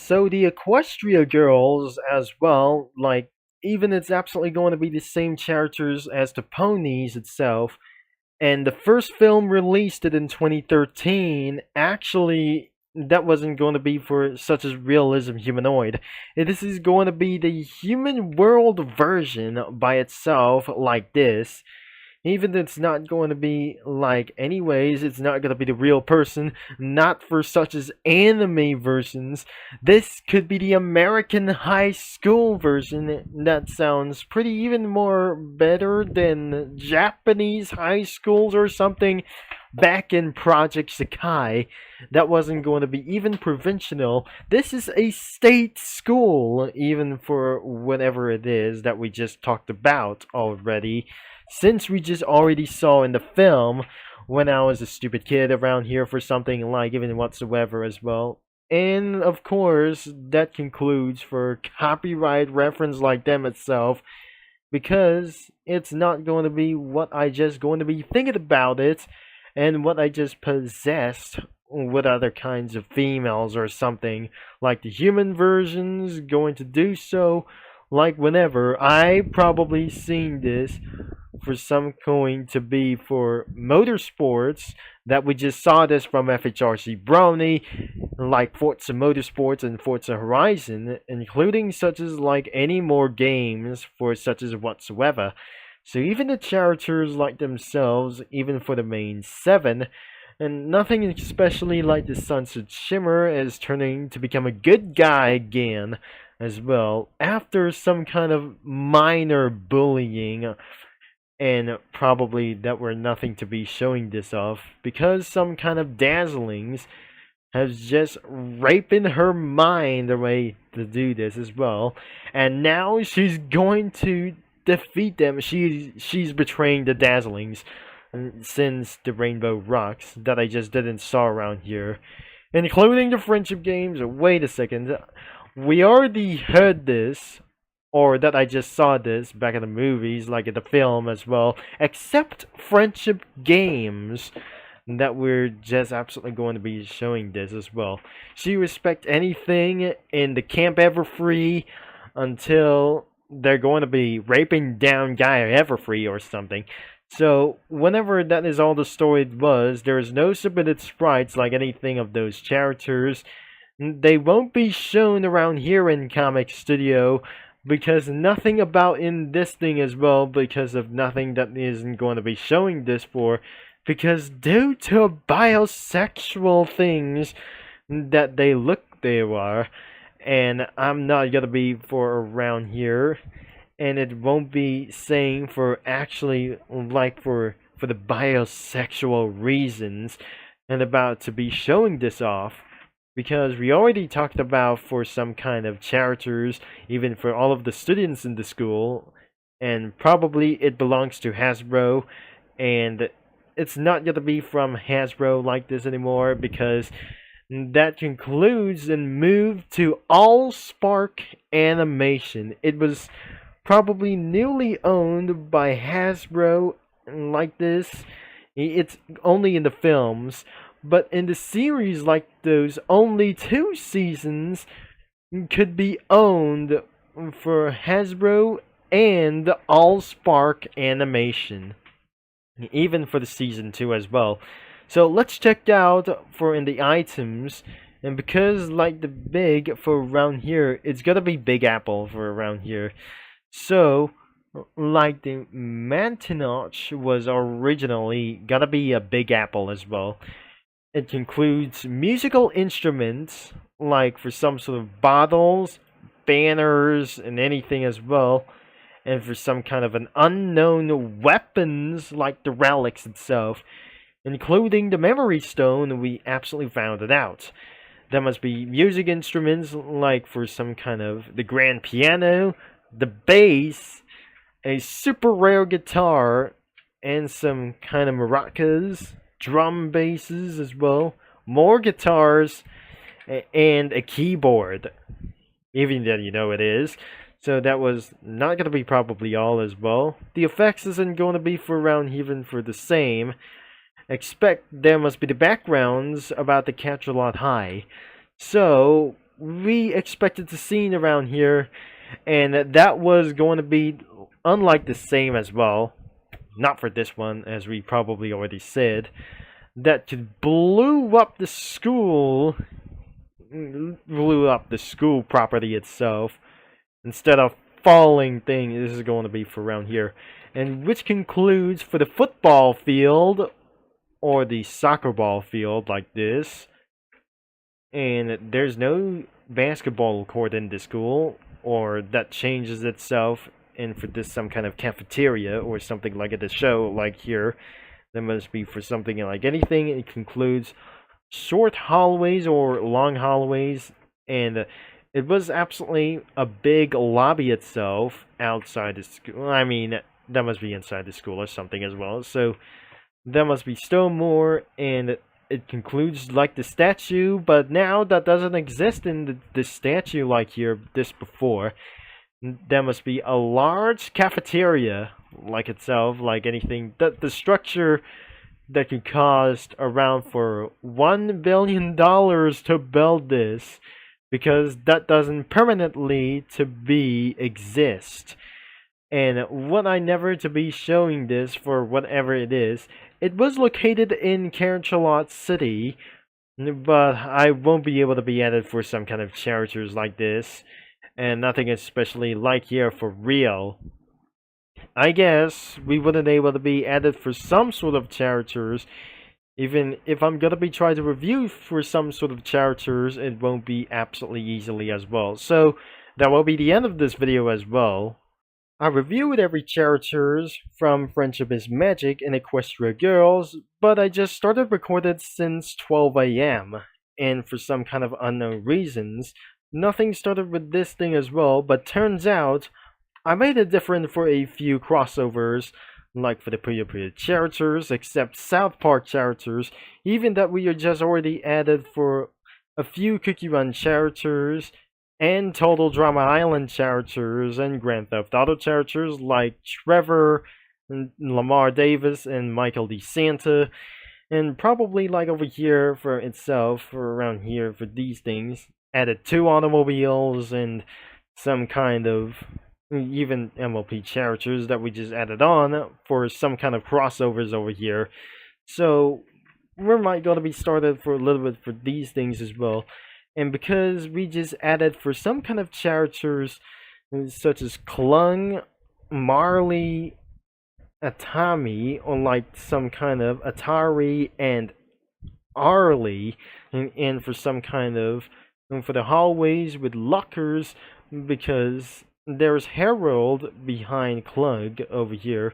So the Equestria girls as well, like even it's absolutely going to be the same characters as the ponies itself. And the first film released it in 2013, actually that wasn't going to be for such as realism humanoid. This is going to be the human world version by itself like this. Even though it's not going to be like anyways, it's not going to be the real person, not for such as anime versions. This could be the American high school version. That sounds pretty even more better than Japanese high schools or something back in Project Sakai. That wasn't going to be even provincial. This is a state school, even for whatever it is that we just talked about already, since we just already saw in the film when I was a stupid kid around here for something like even whatsoever as well. And of course, that concludes for copyright reference like them itself, because it's not going to be what I just going to be thinking about it and what I just possessed with other kinds of females or something like the human versions going to do so like whenever I probably seen this for some going to be for motorsports that we just saw this from FHRC Brownie, like Forza Motorsports and Forza Horizon, including such as like any more games for such as whatsoever. So even the characters like themselves, even for the main 7, and nothing especially like the Sunset Shimmer is turning to become a good guy again as well, after some kind of minor bullying, and probably that were nothing to be showing this off, because some kind of dazzlings has just raping her mind the way to do this as well, and now she's going to defeat them. She's betraying the dazzlings since the Rainbow Rocks that I just didn't saw around here, including the friendship games. Wait a second, we already heard this, or that I just saw this back in the movies, like in the film as well, except friendship games, that we're just absolutely going to be showing this as well. She respect anything in the Camp Everfree until they're going to be raping down Guy Everfree or something. So whenever that is all the story was, there is no submitted sprites like anything of those characters. They won't be shown around here in Comic Studio, because nothing about in this thing as well, because of nothing that isn't going to be showing this for, because due to biosexual things that they are, and I'm not gonna be for around here, and it won't be saying for actually like for the biosexual reasons, and about to be showing this off, because we already talked about for some kind of characters, even for all of the students in the school, and probably it belongs to Hasbro, and it's not gonna be from Hasbro like this anymore, because that concludes and moved to All Spark Animation. It was probably newly owned by Hasbro like this. It's only in the films, but in the series like those, only 2 seasons could be owned for Hasbro and Allspark Animation, even for the season 2 as well. So let's check out for in the items, and because like the big for around here, it's gonna be Big Apple for around here. So like the Mantinoch was originally gonna be a Big Apple as well. It includes musical instruments, like for some sort of bottles, banners, and anything as well. And for some kind of an unknown weapons, like the relics itself, including the memory stone, we absolutely found it out. There must be music instruments, like for some kind of the grand piano, the bass, a super rare guitar, and some kind of maracas, drum basses as well, more guitars, and a keyboard, even though you know it is. So that was not going to be probably all as well. The effects isn't going to be for around even for the same. Expect there must be the backgrounds about to catch a lot high. So we expected to see around here, and that was going to be unlike the same as well. Not for this one, as we probably already said, that could blew up the school property itself instead of falling thing. This is going to be for around here, and which concludes for the football field or the soccer ball field like this. And there's no basketball court in the school, or that changes itself and for this some kind of cafeteria or something like at the show like here. That must be for something like anything. It concludes short hallways or long hallways, and it was absolutely a big lobby itself outside the school. I mean, that must be inside the school or something as well. So there must be still more, and it concludes like the statue, but now that doesn't exist in the statue like here this before. There must be a large cafeteria like itself, like anything. That the structure that could cost around for $1 billion to build this, because that doesn't permanently to be exist. And what I never to be showing this for whatever it is, it was located in Charlotte City, but I won't be able to be added for some kind of characters like this, and nothing especially like here for real. I guess we wouldn't able to be added for some sort of characters. Even if I'm gonna be trying to review for some sort of characters, it won't be absolutely easily as well. So that will be the end of this video as well. I reviewed every characters from Friendship is Magic and Equestria Girls, but I just started recording since 12 AM, and for some kind of unknown reasons, nothing started with this thing as well, but turns out I made it different for a few crossovers, like for the Puyo Puyo characters, except South Park characters, even that we are just already added for a few Cookie Run characters, and Total Drama Island characters, and Grand Theft Auto characters like Trevor, and Lamar Davis, and Michael DeSanta, and probably like over here for itself, or around here for these things, added 2 automobiles, and some kind of even MLP characters that we just added on for some kind of crossovers over here. So we might gonna be started for a little bit for these things as well. And because we just added for some kind of characters such as Klung, Marley, Atami, or like some kind of Atari and Arlie, and for some kind of, and for the hallways with lockers, because there's Harold behind Klug over here.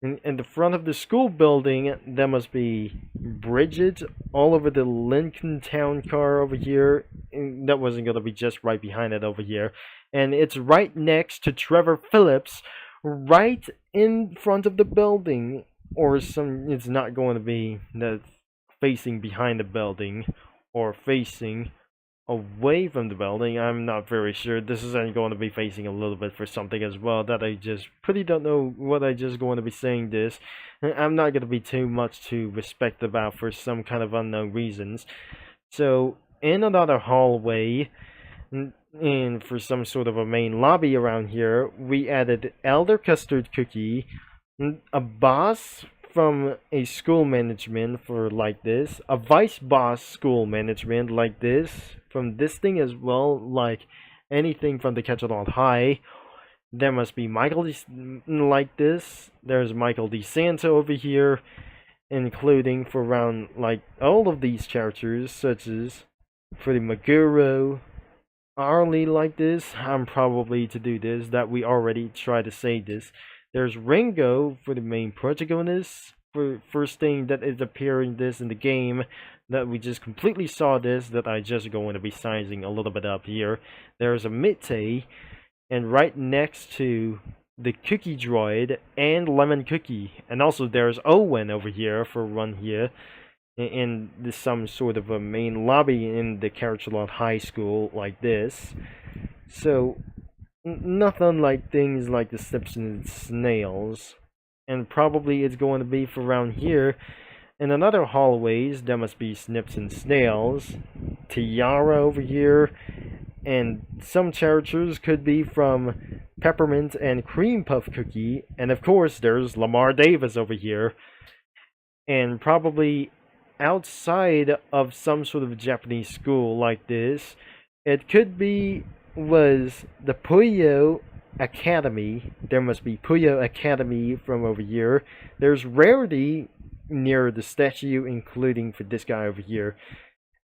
In the front of the school building, there must be Bridget all over the Lincoln Town car over here. And that wasn't going to be just right behind it over here. And it's right next to Trevor Phillips, right in front of the building. Or it's not going to be facing behind the building, or facing away from the building. I'm not very sure. This is going to be facing a little bit for something as well that I just pretty don't know what I just going to be saying this. I'm not going to be too much to respect about for some kind of unknown reasons. So in another hallway, and for some sort of a main lobby around here, we added Elder Custard Cookie, a boss from a school management for like this, a vice boss school management like this, from this thing as well, like anything from the Catch-A-Lot High. There must be Michael like this. There's Michael DeSanta over here, including for around like all of these characters, such as for the Maguro, Arlie like this. I'm probably to do this, that we already tried to say this. There's Ringo for the main protagonist, for first thing that is appearing this in the game, that we just completely saw this, that I just going to be sizing a little bit up here. There's a Mitte, and right next to the Cookie Droid and Lemon Cookie, and also there's Owen over here for one here, in some sort of a main lobby in the Character-Lot High School like this. So nothing like things like the Snips and Snails, and probably it's going to be for around here. In another hallways, there must be Snips and Snails, Tiara over here, and some characters could be from Peppermint and Cream Puff Cookie, and of course there's Lamar Davis over here, and probably outside of some sort of Japanese school like this, it could be was the Puyo Academy. There must be Puyo Academy from over here. There's Rarity near the statue, including for this guy over here.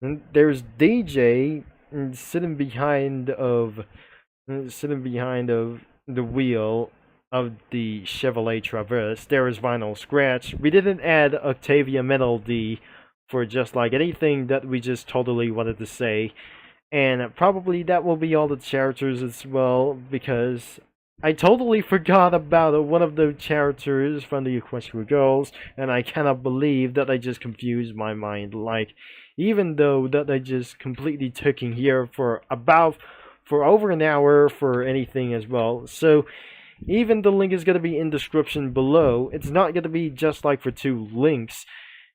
And there's DJ sitting behind of the wheel of the Chevrolet Traverse. There is Vinyl Scratch. We didn't add Octavia Metal D for just like anything that we just totally wanted to say. And probably that will be all the characters as well, because I totally forgot about one of the characters from the Equestria Girls, and I cannot believe that I just confused my mind. Like, even though that I just completely took in here for over an hour for anything as well. So even the link is going to be in the description below. It's not going to be just like for 2 links.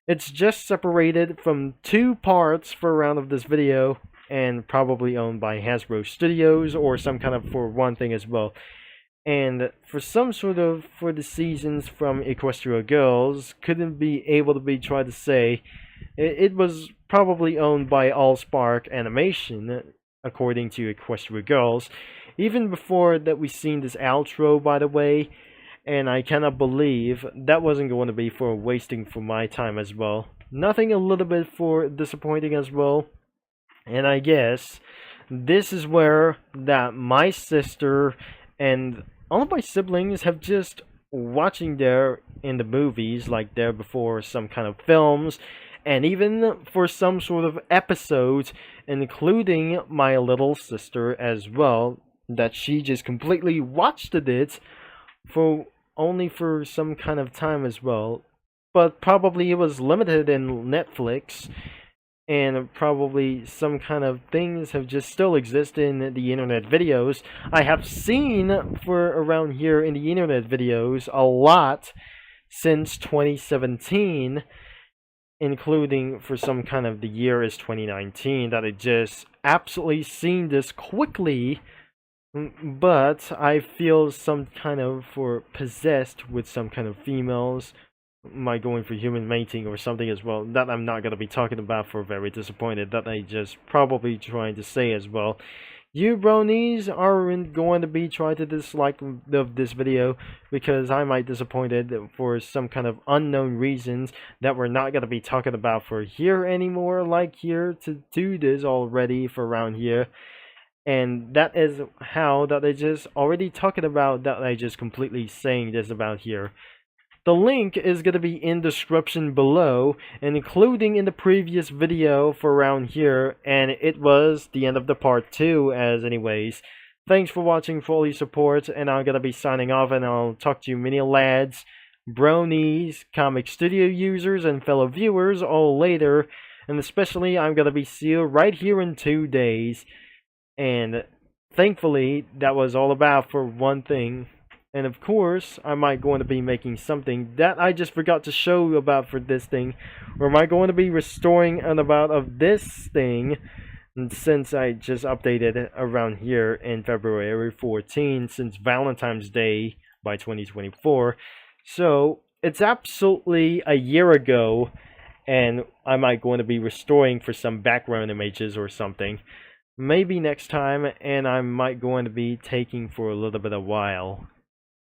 It's just separated from 2 parts for a round of this video, and probably owned by Hasbro Studios or some kind of for one thing as well. And for some sort of for the seasons from Equestria Girls couldn't be able to be tried to say, it was probably owned by Allspark Animation according to Equestria Girls, even before that we seen this outro, by the way. And I cannot believe that wasn't going to be for wasting for my time as well. Nothing a little bit for disappointing as well. And I guess this is where that my sister and all of my siblings have just watching there in the movies, like there before some kind of films, and even for some sort of episodes, including my little sister as well, that she just completely watched it for only for some kind of time as well. But probably it was limited in Netflix, and probably some kind of things have just still exist in the internet videos. I have seen for around here in the internet videos a lot since 2017, including for some kind of the year is 2019, that I just absolutely seen this quickly. But I feel some kind of for possessed with some kind of females, my going for human mating or something as well, that I'm not going to be talking about, for very disappointed, that I just probably trying to say as well. You bronies aren't going to be trying to dislike of this video, because I might disappointed for some kind of unknown reasons that we're not going to be talking about for here anymore, like here to do this already for around here. And that is how that I just already talking about, that I just completely saying this about here. The link is going to be in the description below, and including in the previous video for around here, and it was the end of the part 2 as anyways. Thanks for watching, for all your support, and I'm going to be signing off, and I'll talk to you many lads, bronies, comic studio users, and fellow viewers all later, and especially I'm going to be see you right here in 2 days. And thankfully that was all about for one thing. And of course I might going to be making something that I just forgot to show you about for this thing, or am I going to be restoring an about of this thing, since I just updated around here in February 14, since Valentine's Day by 2024. So it's absolutely a year ago, and I might going to be restoring for some background images or something. Maybe next time, and I might going to be taking for a little bit of while.